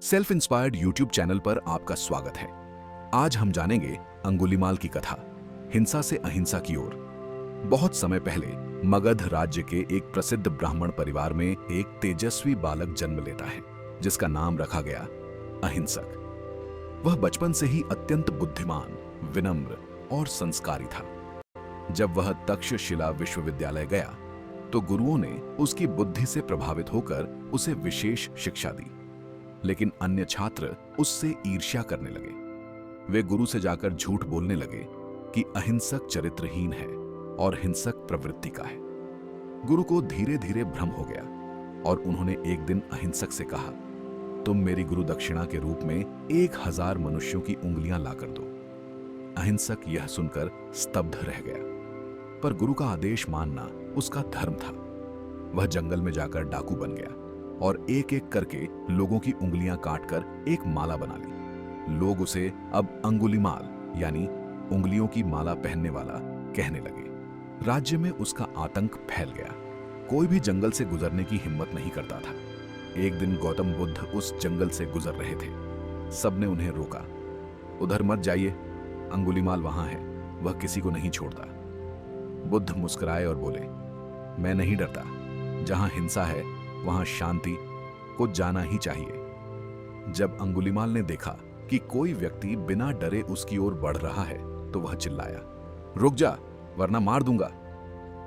Self inspired YouTube channel पर आपका स्वागत है। आज हम जानेंगे अंगुलीमाल की कथा, हिंसा से अहिंसा की ओर। बहुत समय पहले मगध राज्य के एक प्रसिद्ध ब्राह्मण परिवार में एक तेजस्वी बालक जन्म लेता है, जिसका नाम रखा गया अहिंसक। वह बचपन से ही अत्यंत बुद्धिमान, विनम्र और संस्कारी था। जब वह तक्षशिला विश्वविद्यालय गया तो गुरुओं ने उसकी बुद्धि से प्रभावित होकर उसे विशेष शिक्षा दी, लेकिन अन्य छात्र उससे ईर्ष्या करने लगे। वे गुरु से जाकर झूठ बोलने लगे कि अहिंसक चरित्रहीन है और हिंसक प्रवृत्ति का है। गुरु को धीरे धीरे भ्रम हो गया और उन्होंने एक दिन अहिंसक से कहा, तुम मेरी गुरु दक्षिणा के रूप में 1000 मनुष्यों की उंगलियां लाकर दो। अहिंसक यह सुनकर स्तब्ध रह गया, पर गुरु का आदेश मानना उसका धर्म था। वह जंगल में जाकर डाकू बन गया और एक एक करके लोगों की उंगलियां काटकर एक माला बना ली। लोग उसे अब अंगुलीमाल यानी उंगलियों की माला पहनने वाला कहने लगे। राज्य में उसका आतंक फैल गया। कोई भी जंगल से गुजरने की हिम्मत नहीं करता था। एक दिन गौतम बुद्ध उस जंगल से गुजर रहे थे। सबने उन्हें रोका, उधर मत जाइए, अंगुलीमाल वहां है, वह किसी को नहीं छोड़ता। बुद्ध मुस्कुराए और बोले, मैं नहीं डरता। जहां हिंसा है वहां शांति को जाना ही चाहिए। जब अंगुलीमाल ने देखा कि कोई व्यक्ति बिना डरे उसकी ओर बढ़ रहा है तो वह चिल्लाया, रुक जा वरना मार दूंगा।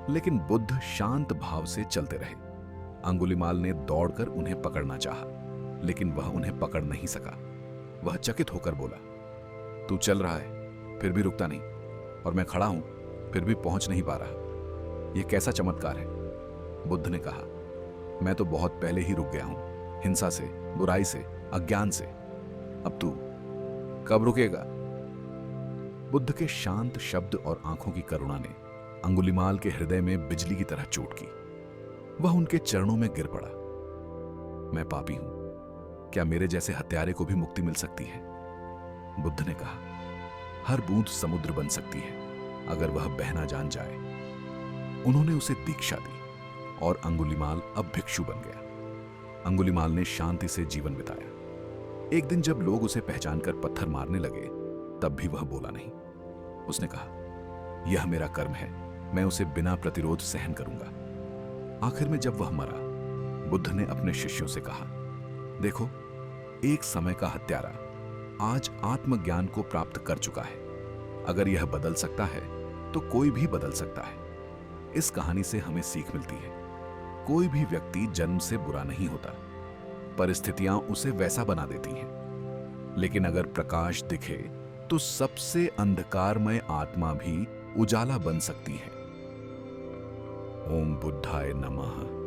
लेकिन बुद्ध शांत भाव से चलते रहे। अंगुलीमाल ने दौड़कर उन्हें पकड़ना चाहा, लेकिन वह उन्हें पकड़ नहीं सका। वह चकित होकर बोला, तू चल रहा है फिर भी रुकता नहीं, और मैं खड़ा हूं फिर भी पहुंच नहीं पा रहा। यह कैसा चमत्कार है? बुद्ध ने कहा, मैं तो बहुत पहले ही रुक गया हूं, हिंसा से, बुराई से, अज्ञान से। अब तू कब रुकेगा? बुद्ध के शांत शब्द और आंखों की करुणा ने अंगुलीमाल के हृदय में बिजली की तरह चोट की। वह उनके चरणों में गिर पड़ा। मैं पापी हूं, क्या मेरे जैसे हत्यारे को भी मुक्ति मिल सकती है? बुद्ध ने कहा, हर बूंद समुद्र बन सकती है अगर वह बहना जान जाए। उन्होंने उसे दीक्षा दी और अंगुलीमाल अब भिक्षु बन गया। अंगुलीमाल ने शांति से जीवन बिताया। एक दिन जब लोग उसे पहचानकर पत्थर मारने लगे तब भी वह बोला नहीं। उसने कहा, यह मेरा कर्म है, मैं उसे बिना प्रतिरोध सहन करूंगा। आखिर में जब वह मरा, बुद्ध ने अपने शिष्यों से कहा, देखो, एक समय का हत्यारा आज आत्मज्ञान को प्राप्त कर चुका है। अगर यह बदल सकता है तो कोई भी बदल सकता है। इस कहानी से हमें सीख मिलती है, कोई भी व्यक्ति जन्म से बुरा नहीं होता, परिस्थितियां उसे वैसा बना देती हैं। लेकिन अगर प्रकाश दिखे तो सबसे अंधकारमय आत्मा भी उजाला बन सकती है। ओम बुद्धाय नमः।